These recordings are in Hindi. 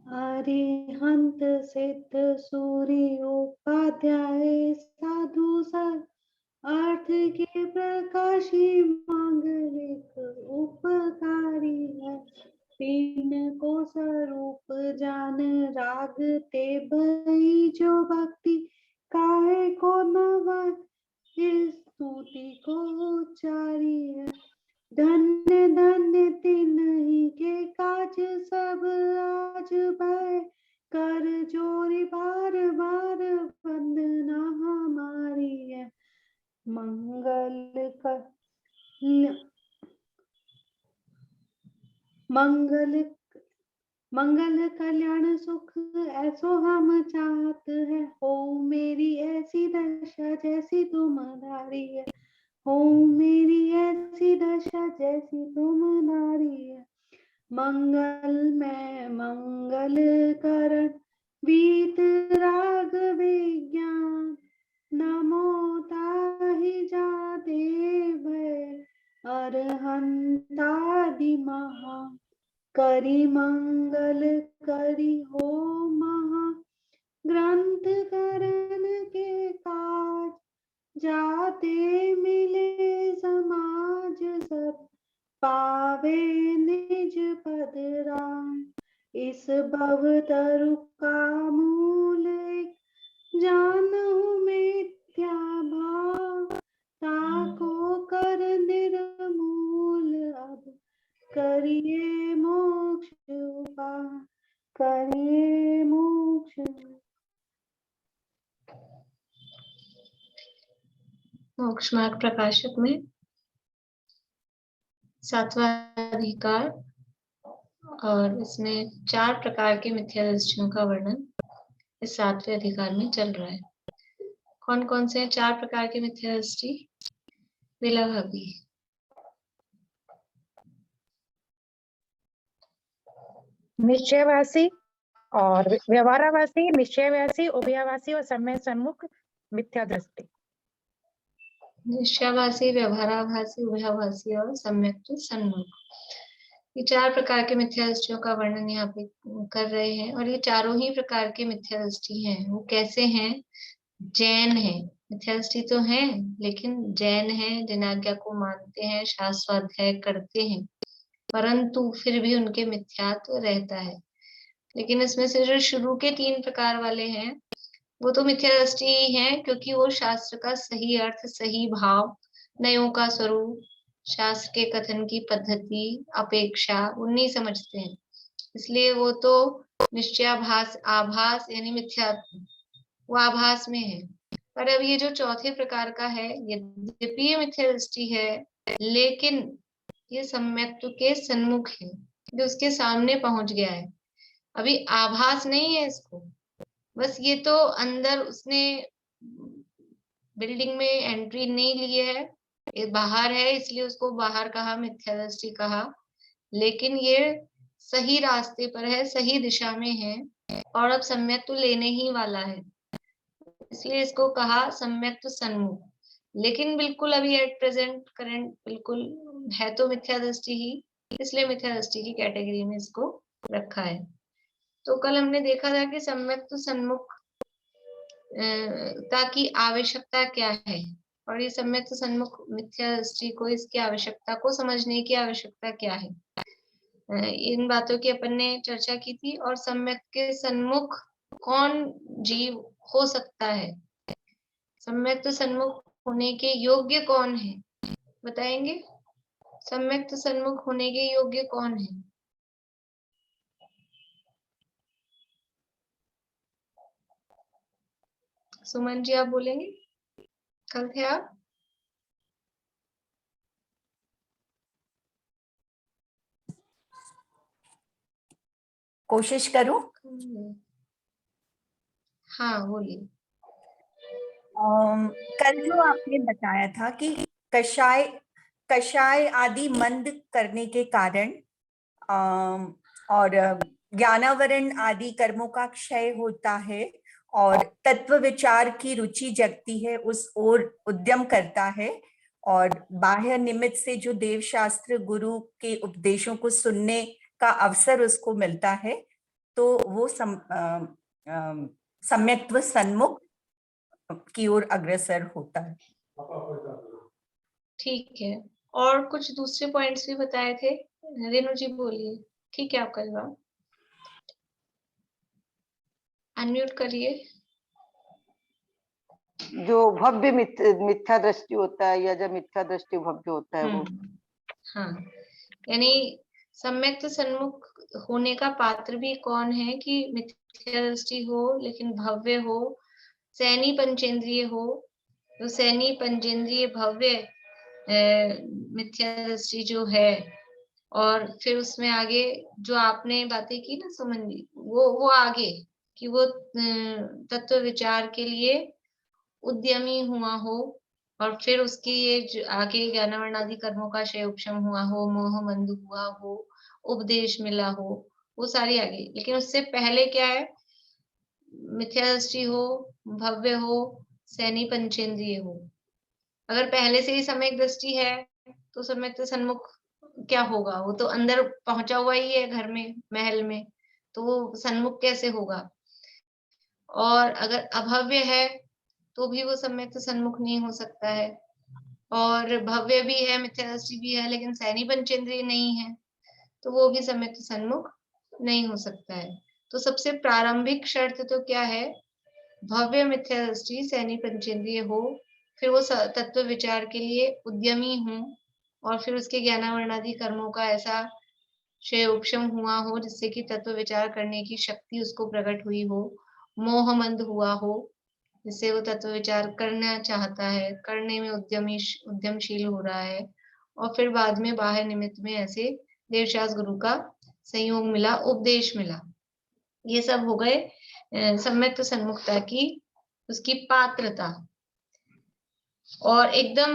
अरिहंत सिद्ध सूर्योपाध्याय साधु सर अर्थ के प्रकाशी मांगलिक उपकारी है। तीन को स्वरूप जान राग ते भई जो भक्ति काहे को नवा स्तुति को उच्चारी है। धन्य धन्य तिन्ही के काज सब आज भय कर जोरी बार बार वंदना हमारी है। मंगल कल्याण सुख ऐसो हम चाहत है। हो मेरी ऐसी दशा जैसी तुम्हारी है। हो मेरी ऐसी दशा जैसी तुम्हारी है। मंगल में मंगल करण बीत राग विज्ञान नमो ताहि जा देव अरहंतादि महा करी मंगल करी हो महा ग्रंथ करण के काज जाते मिले समाज सब पावे निज पद राम। इस भव तरु का मूल जानहु मिथ्या भाव ताको कर निर्मूल अब करिए मोक्ष उपाय करिए मोक्ष। मोक्ष मार्ग प्रकाशक में 7वां अधिकार और इसमें 4 प्रकार के मिथ्या दृष्टियों का वर्णन इस 7वें अधिकार में चल रहा है। कौन कौन से 4 प्रकार के मिथ्या दृष्टि? बेला भाभी। निश्चयवासी और व्यवहारावासी, निश्चयवासी, उभयावासी और सम्यक सन्मुख मिथ्या दृष्टि। निश्चयवासी, व्यवहाराभासी, उभयाभासी और सम्यक सन्मुख, ये 4 प्रकार के मिथ्या दृष्टियों का वर्णन यहाँ पे कर रहे हैं। और ये चारों ही प्रकार के मिथ्या दृष्टि हैं। वो कैसे हैं? जैन है। मिथ्या दृष्टि तो है लेकिन जैन है, जिनाज्ञा को मानते हैं, शास्त्र स्वाध्याय करते हैं, परंतु फिर भी उनके मिथ्यात्व रहता है। लेकिन इसमें से जो शुरू के 3 प्रकार वाले हैं वो तो मिथ्या दृष्टि ही है, क्योंकि वो शास्त्र का सही अर्थ, सही भाव, नयों का स्वरूप, शास्त्र के कथन की पद्धति, अपेक्षा वो नहीं समझते हैं, इसलिए वो तो निश्चयाभास, आभास यानी मिथ्या, वो आभास में है। पर अब ये जो चौथे प्रकार का है, यद्यपि ये मिथ्या दृष्टि है लेकिन ये सम्यक्त्व के सन्मुख है, जो उसके सामने पहुंच गया है। अभी आभास नहीं है इसको, बस ये तो अंदर उसने बिल्डिंग में एंट्री नहीं ली है, ये बाहर है इसलिए उसको बाहर कहा, मिथ्या दृष्टि कहा, लेकिन ये सही रास्ते पर है, सही दिशा में है और अब सम्यक्त्व लेने ही वाला है, इसलिए इसको कहा सम्यक्त्व सन्मुख। लेकिन बिल्कुल अभी एट प्रेजेंट करंट बिल्कुल है तो मिथ्या दृष्टि ही, इसलिए मिथ्या दृष्टि की कैटेगरी में इसको रखा है। तो कल हमने देखा था कि सम्यक्त्व सन्मुख की आवश्यकता क्या है, और ये सम्यक्त्व सन्मुख मिथ्या दृष्टि को, इसकी आवश्यकता को समझने की आवश्यकता क्या है, इन बातों की अपन ने चर्चा की थी। और सम्यक के सन्मुख कौन जीव हो सकता है, सम्यक्त्व सन्मुख होने के योग्य कौन है, बताएंगे? सम्यक्त्व सन्मुख होने के योग्य कौन है? सुमन जी आप बोलेंगे? कल थे आप? कोशिश करूं? हाँ बोलिए। कल जो आपने बताया था कि कषाय आदि मंद करने के कारण और ज्ञानावरण आदि कर्मों का क्षय होता है और तत्व विचार की रुचि जगती है, उस ओर उद्यम करता है और बाह्य निमित्त से जो देव शास्त्र गुरु के उपदेशों को सुनने का अवसर उसको मिलता है, तो वो सम्यक्त्व सन्मुख की ओर अग्रसर होता है। ठीक है, और कुछ दूसरे पॉइंट्स भी बताए थे, रेणु जी बोलिए। ठीक है, आपका जवाब। अनम्यूट करिए। जो भव्य मिथ्या दृष्टि होता है, या जब मिथ्या दृष्टि भव्य होता है वो। हाँ, यानी सम्यक सन्मुख होने का पात्र भी कौन है कि मिथ्या दृष्टि हो लेकिन भव्य हो, सैनी पंचेंद्रिय हो, तो सैनी पंचेंद्रिय भव्य मिथ्या दृष्टि जो है, और फिर उसमें आगे जो आपने बातें की ना सुमन जी, वो आगे कि वो तत्व विचार के लिए उद्यमी हुआ हो, और फिर उसकी ये आगे ज्ञानावरणादि कर्मों का क्षय उपशम हुआ हो, मोह बंध हुआ हो, उपदेश मिला हो, वो सारी आगे। लेकिन उससे पहले क्या है, मिथ्या दृष्टि हो, भव्य हो, सैनी पंचेंद्रिय हो। अगर पहले से ही सम्यक दृष्टि है तो सम्यक सन्मुख क्या होगा, वो तो अंदर पहुंचा हुआ ही है घर में, महल में, तो वो सन्मुख कैसे होगा। और अगर अभव्य है तो भी वो सम्यक सन्मुख नहीं हो सकता है, और भव्य भी है, मिथ्या दृष्टि भी है, लेकिन सैनी पंचेंद्रिय नहीं है, तो वो भी सम्यक सन्मुख नहीं हो सकता है। तो सबसे प्रारंभिक शर्त तो क्या है, भव्य मिथ्या दृष्टि सैनी पंचेंद्रिय हो, फिर वो तत्व विचार के लिए उद्यमी हो, और फिर उसके ज्ञानावरणादि कर्मों का ऐसा क्षय उपशम हुआ हो जिससे कि तत्व विचार करने की शक्ति उसको प्रकट हुई हो, मोहमंद हुआ हो जिससे वो तत्व विचार करना चाहता है, करने में उद्यमशील हो रहा है, और फिर बाद में बाह्य निमित्त में ऐसे देवशास्त्र गुरु का संयोग मिला, उपदेश मिला। ये सब हो गए सम्यक सन्मुखता की उसकी पात्रता। और एकदम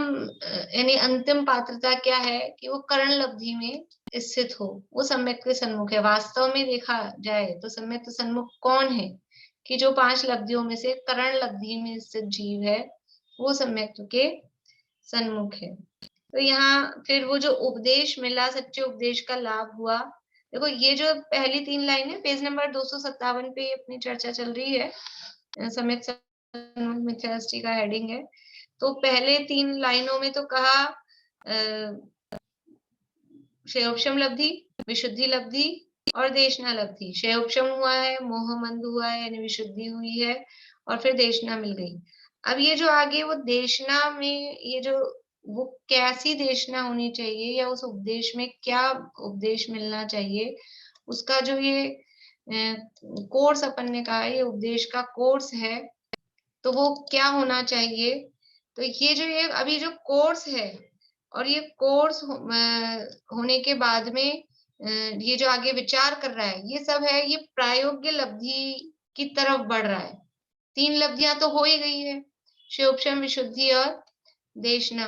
यानी अंतिम पात्रता क्या है कि वो करण लब्धि में स्थित हो, वो सम्यक सन्मुख है। वास्तव में देखा जाए तो सम्यक सन्मुख कौन है कि जो 5 लब्धियों में से करण लब्धि में स्थित जीव है, वो सम्यक के सन्मुख है। तो यहाँ फिर वो जो उपदेश मिला, सच्चे उपदेश का लाभ हुआ। देखो ये जो पहली 3 लाइनें पेज नंबर 257 पे अपनी चर्चा चल रही है, सम्यक सन्मुख मिथ्या दृष्टि का हेडिंग है। तो पहले 3 लाइनों में तो कहा क्षयोपशम लब्धि, विशुद्धि लब्धि और देशना लब्धि। क्षयोपशम हुआ है, मोहमंद हुआ है यानी विशुद्धि हुई है, और फिर देशना मिल गई। अब ये जो आगे वो देशना में ये जो वो कैसी देशना होनी चाहिए, या उस उपदेश में क्या उपदेश मिलना चाहिए, उसका जो ये कोर्स अपन ने कहा, ये उपदेश का कोर्स है, तो वो क्या होना चाहिए। तो ये जो ये अभी जो कोर्स है, और ये कोर्स होने के बाद में ये जो आगे विचार कर रहा है, ये सब है, ये प्रायोग्य लब्धि की तरफ बढ़ रहा है। 3 लब्धियां तो हो ही गई है, क्षयोपशम, विशुद्धि और देशना।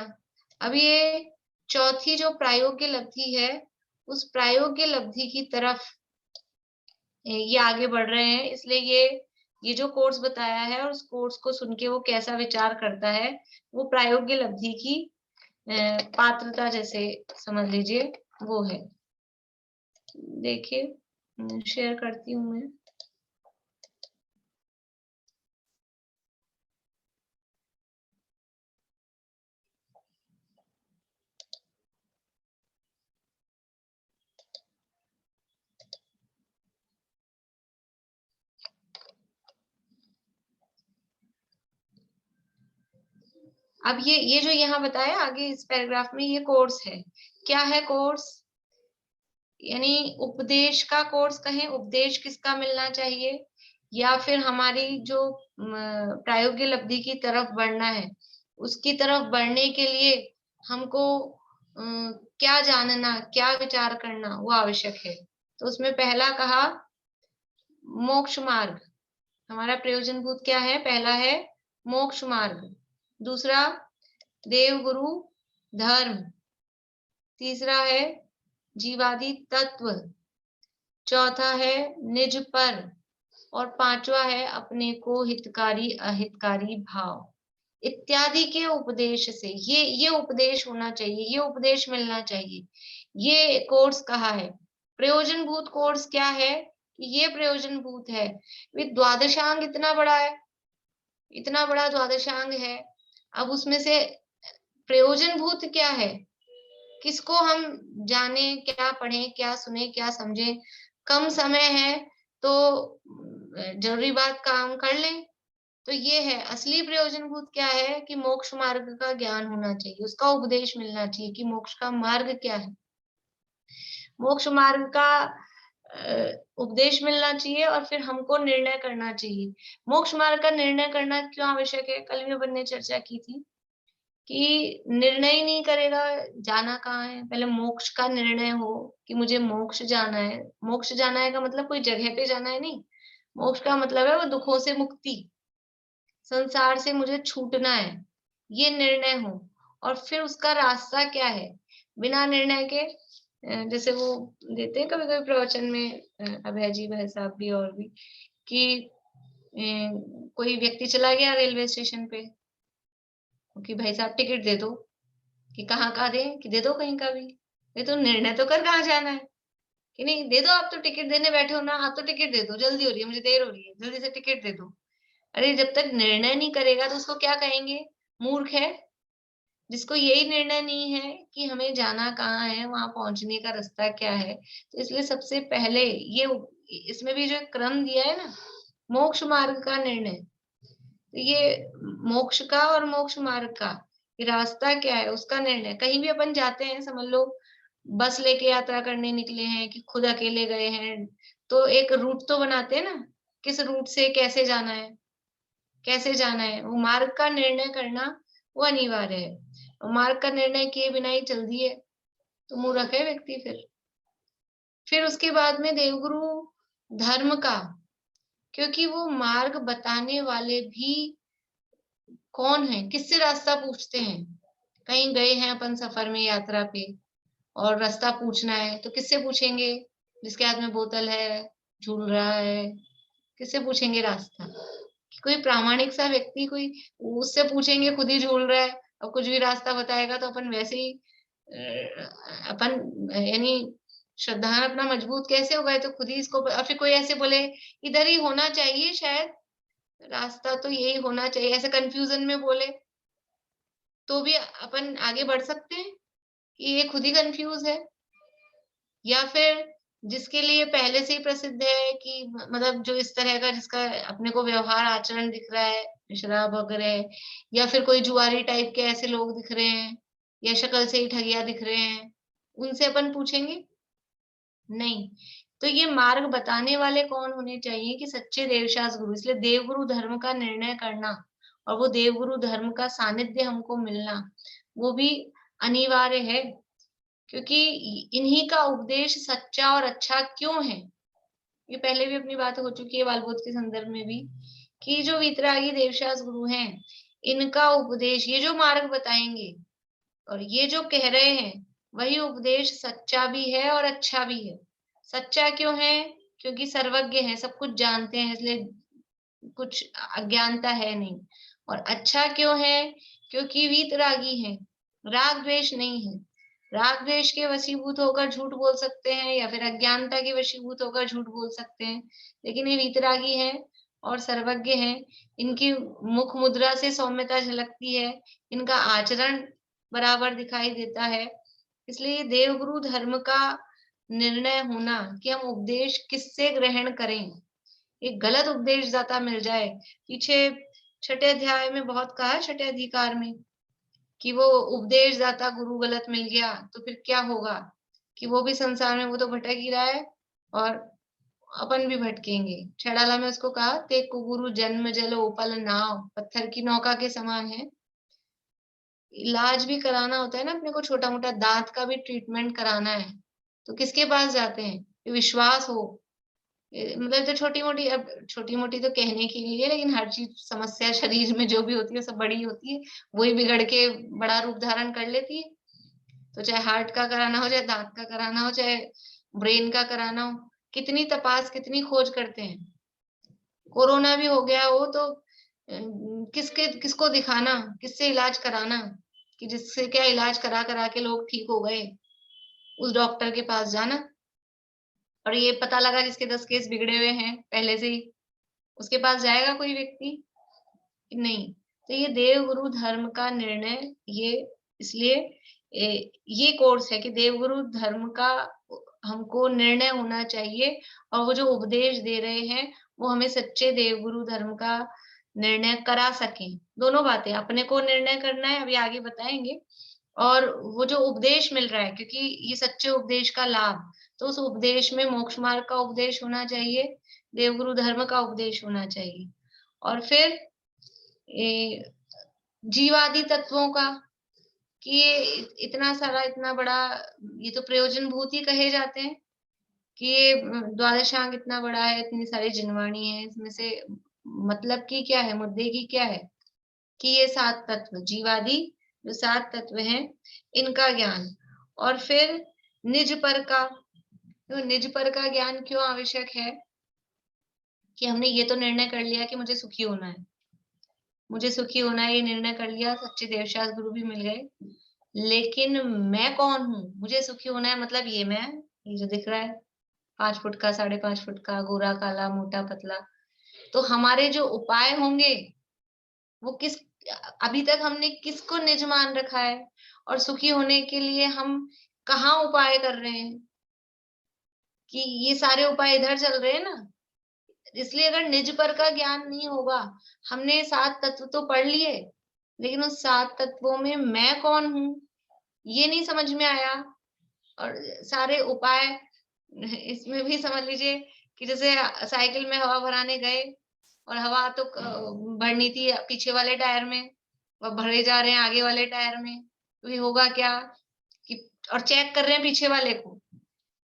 अब ये चौथी जो प्रायोग्य लब्धि है, उस प्रायोग्य लब्धि की तरफ ये आगे बढ़ रहे हैं। इसलिए ये जो कोर्स बताया है, और उस कोर्स को सुन के वो कैसा विचार करता है, वो प्रायोग्य लब्धि की पात्रता जैसे समझ लीजिए वो है। देखिए शेयर करती हूँ मैं। अब ये जो यहाँ बताया आगे इस पैराग्राफ में, ये कोर्स है। क्या है कोर्स, यानी उपदेश का कोर्स कहें, उपदेश किसका मिलना चाहिए, या फिर हमारी जो प्रायोगिक लब्धि की तरफ बढ़ना है, उसकी तरफ बढ़ने के लिए हमको क्या जानना, क्या विचार करना वो आवश्यक है। तो उसमें पहला कहा मोक्ष मार्ग, हमारा प्रयोजनभूत क्या है, पहला है मोक्ष मार्ग, दूसरा देव गुरु धर्म, तीसरा है जीवादि तत्व, चौथा है निज पर, और पांचवा है अपने को हितकारी अहितकारी भाव इत्यादि के उपदेश से ये उपदेश होना चाहिए, ये उपदेश मिलना चाहिए। ये कोर्स कहा है। प्रयोजनभूत कोर्स क्या है कि ये प्रयोजनभूत है। द्वादशांग इतना बड़ा है, इतना बड़ा द्वादशांग है, अब उसमें से प्रयोजनभूत क्या है, किसको हम जाने, क्या पढ़ें, क्या सुने, क्या समझे। कम समय है तो जरूरी बात काम कर लें। तो ये है असली प्रयोजनभूत क्या है कि मोक्ष मार्ग का ज्ञान होना चाहिए, उसका उपदेश मिलना चाहिए कि मोक्ष का मार्ग क्या है, मोक्ष मार्ग का उपदेश मिलना चाहिए और फिर हमको निर्णय करना चाहिए। मोक्ष मार्ग का निर्णय करना क्यों आवश्यक है, कल भी अपन ने चर्चा की थी कि निर्णय ही नहीं करेगा जाना कहाँ है। पहले मोक्ष का निर्णय हो कि मुझे मोक्ष जाना है। मोक्ष जाना है का मतलब कोई जगह पे जाना है नहीं, मोक्ष का मतलब है वो दुखों से मुक्ति, संसार से मुझे छूटना है, ये निर्णय हो। और फिर उसका रास्ता क्या है, बिना निर्णय के जैसे वो देते हैं कभी कभी प्रवचन में अभय जी, भाई साहब भी और भी, कि कोई व्यक्ति चला गया रेलवे स्टेशन पे कि भाई साहब टिकट दे दो, कि कहाँ का दे, कि दे दो कहीं का भी। ये तो निर्णय तो कर कहाँ जाना है, कि नहीं दे दो, आप तो टिकट देने बैठे हो ना, आप तो टिकट दे दो, जल्दी हो रही है, मुझे देर हो रही है, जल्दी से टिकट दे दो। अरे जब तक निर्णय नहीं करेगा तो उसको क्या कहेंगे, मूर्ख है। जिसको यही निर्णय नहीं है कि हमें जाना कहाँ है, वहां पहुंचने का रास्ता क्या है। तो इसलिए सबसे पहले ये, इसमें भी जो क्रम दिया है ना, मोक्ष मार्ग का निर्णय, तो ये मोक्ष का और मोक्ष मार्ग का ये रास्ता क्या है उसका निर्णय। कहीं भी अपन जाते हैं, समझ लो बस लेके यात्रा करने निकले हैं कि खुद अकेले गए हैं, तो एक रूट तो बनाते हैं ना, किस रूट से कैसे जाना है, कैसे जाना है, वो मार्ग का निर्णय करना वो अनिवार्य है। और मार्ग का निर्णय किए बिना ही चल दिए तो मूर्ख है व्यक्ति। फिर उसके बाद में देवगुरु धर्म का, क्योंकि वो मार्ग बताने वाले भी कौन है, किससे रास्ता पूछते हैं। कहीं गए हैं अपन सफर में, यात्रा पे, और रास्ता पूछना है तो किससे पूछेंगे, जिसके हाथ में बोतल है, झूल रहा है, किससे पूछेंगे रास्ता। कोई प्रामाणिक सा व्यक्ति, कोई उससे पूछेंगे, खुद ही झूल रहा है और कुछ भी रास्ता बताएगा तो अपन वैसे ही अपन यानी श्रद्धा अपना मजबूत कैसे होगा, तो खुद ही इसको। और फिर कोई ऐसे बोले इधर ही होना चाहिए, शायद रास्ता तो यही होना चाहिए, ऐसे कंफ्यूजन में बोले तो भी अपन आगे बढ़ सकते हैं कि ये खुद ही कंफ्यूज है। या फिर जिसके लिए पहले से ही प्रसिद्ध है कि मतलब जो इस तरह का, जिसका अपने को व्यवहार आचरण दिख रहा है, शराब वगैरह, या फिर कोई जुआरी टाइप के ऐसे लोग दिख रहे हैं, या शक्ल से ही ठगिया दिख रहे हैं, उनसे अपन पूछेंगे नहीं। तो ये मार्ग बताने वाले कौन होने चाहिए कि सच्चे देवशास्त्र गुरु। इसलिए देवगुरु धर्म का निर्णय करना और वो देवगुरु धर्म का सानिध्य हमको मिलना वो भी अनिवार्य है, क्योंकि इन्हीं का उपदेश सच्चा और अच्छा क्यों है। ये पहले भी अपनी बात हो चुकी है बालबोध के संदर्भ में भी, कि जो वीतरागी देवशास्त्र गुरु हैं, इनका उपदेश, ये जो मार्ग बताएंगे और ये जो कह रहे हैं, वही उपदेश सच्चा भी है और अच्छा भी है। सच्चा क्यों है, क्योंकि सर्वज्ञ है, सब कुछ जानते हैं, इसलिए कुछ अज्ञानता है नहीं। और अच्छा क्यों है, क्योंकि वीतरागी है, राग द्वेष नहीं है। राग द्वेष के वशीभूत होकर झूठ बोल सकते हैं, या फिर अज्ञानता के वशीभूत होकर झूठ बोल सकते हैं, लेकिन ये वीतरागी है और सर्वज्ञ है। इनकी मुख मुद्रा से सौम्यता झलकती है, इनका आचरण बराबर दिखाई देता है। इसलिए देवगुरु धर्म का निर्णय होना कि हम उपदेश किससे ग्रहण करें। एक गलत उपदेश दाता मिल जाए, पीछे छठे अध्याय में बहुत कहा है, छठे अधिकार में, कि वो उपदेश दाता गुरु गलत मिल गया तो फिर क्या होगा, कि वो भी संसार में, वो तो भटक ही रहा है और अपन भी भटकेंगे। छेड़ाला में उसको कहा, ते गुरु जन्म जल उपल नाव, पत्थर की नौका के समान है। इलाज भी कराना होता है ना अपने को, छोटा मोटा दांत का भी ट्रीटमेंट कराना है तो किसके पास जाते हैं, विश्वास हो। मतलब तो छोटी मोटी, अब छोटी मोटी तो कहने के लिए, लेकिन हर चीज समस्या शरीर में जो भी होती है सब बड़ी होती है, वही बिगड़ के बड़ा रूप धारण कर लेती है। तो चाहे हार्ट का कराना हो, चाहे दांत का कराना हो, चाहे ब्रेन का कराना हो, कितनी तपास, कितनी खोज करते हैं। कोरोना भी हो गया हो तो किसको दिखाना, किससे इलाज कराना, कि जिससे क्या इलाज करा करा के लोग ठीक हो गए, उस डॉक्टर के पास जाना। और ये पता लगा जिसके 10 केस बिगड़े हुए हैं पहले से ही, उसके पास जाएगा कोई व्यक्ति? नहीं। तो ये देव गुरु धर्म का निर्णय, ये इसलिए ये कोर्स है कि देव गुरु धर्म का हमको निर्णय होना चाहिए, और वो जो उपदेश दे रहे हैं वो हमें सच्चे देव गुरु धर्म का निर्णय करा सकें। दोनों बातें, अपने को निर्णय करना है, अभी आगे बताएंगे, और वो जो उपदेश मिल रहा है, क्योंकि ये सच्चे उपदेश का लाभ, तो उस उपदेश में मोक्ष मार्ग का उपदेश होना चाहिए, देवगुरु धर्म का उपदेश होना चाहिए। और फिर जीवादि तत्वों का, कि ये इतना सारा, इतना बड़ा, ये तो प्रयोजन भूत ही कहे जाते हैं, कि ये द्वादशांग इतना बड़ा है, इतनी सारी जिनवाणी है, इसमें से मतलब की क्या है, मुद्दे की क्या है, कि ये 7 तत्व, जीवादि जो 7 तत्व हैं, इनका ज्ञान। और फिर निज पर का, तो निज पर का ज्ञान क्यों आवश्यक है? कि हमने ये तो निर्णय कर लिया कि मुझे सुखी होना है, मुझे सुखी होना है, ये निर्णय कर लिया, सच्चे देवशास्त्र गुरु भी मिल गए, लेकिन मैं कौन हूँ? मुझे सुखी होना है, मतलब ये मैं, ये जो दिख रहा है 5 फुट का, 5.5 फुट का, गोरा काला मोटा पतला, तो हमारे जो उपाय होंगे वो किस, अभी तक हमने किसको निज मान रखा है, और सुखी होने के लिए हम कहाँ उपाय कर रहे हैं, कि ये सारे उपाय इधर चल रहे हैं ना। इसलिए अगर निज पर का ज्ञान नहीं होगा, हमने 7 तत्व तो पढ़ लिए, लेकिन उस 7 तत्वों में मैं कौन हूँ ये नहीं समझ में आया, और सारे उपाय, इसमें भी समझ लीजिए कि जैसे साइकिल में हवा भराने गए, और हवा तो भरनी थी पीछे वाले टायर में, और भरे जा रहे हैं आगे वाले टायर में, तो ये होगा क्या कि, और चेक कर रहे हैं पीछे वाले को,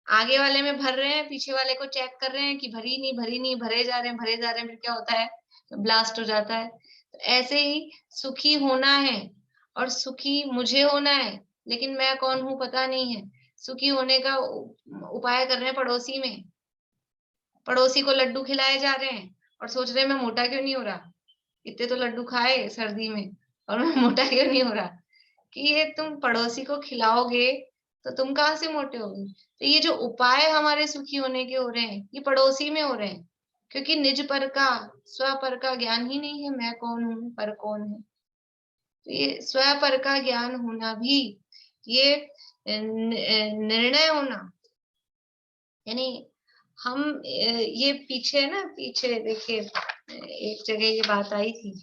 आगे वाले में भर रहे हैं, पीछे वाले को चेक कर रहे हैं कि भरी नहीं, भरे जा रहे हैं, फिर क्या होता है, तो ब्लास्ट हो जाता है। तो ऐसे ही सुखी होना है, और सुखी मुझे होना है, लेकिन मैं कौन हूँ पता नहीं है। सुखी होने का उपाय कर रहे हैं पड़ोसी में, पड़ोसी को लड्डू खिलाए जा रहे हैं, और सोच रहे हैं मैं मोटा क्यों नहीं हो रहा, इतने तो लड्डू खाए सर्दी में, और मैं मोटा क्यों नहीं हो रहा। कि ये तुम पड़ोसी को खिलाओगे तो तुम कहाँ से मोटे होगे। तो ये जो उपाय हमारे सुखी होने के हो रहे हैं, ये पड़ोसी में हो रहे हैं, क्योंकि निज पर का, स्व पर का ज्ञान ही नहीं है, मैं कौन हूँ, पर कौन है। तो ये स्व पर का ज्ञान होना भी, ये निर्णय होना, यानी हम ये पीछे है ना, पीछे देखिए एक जगह ये बात आई थी,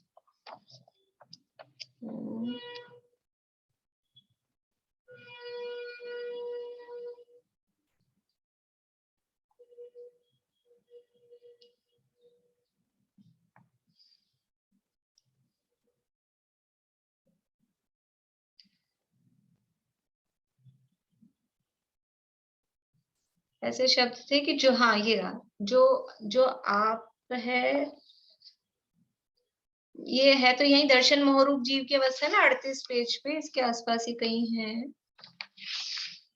ऐसे शब्द थे कि जो, हाँ ये रहा, जो आप है, ये है तो यही दर्शन मोहरूप जीव के अवस्था है ना, 38 पेज पे, इसके आसपास ही कहीं है,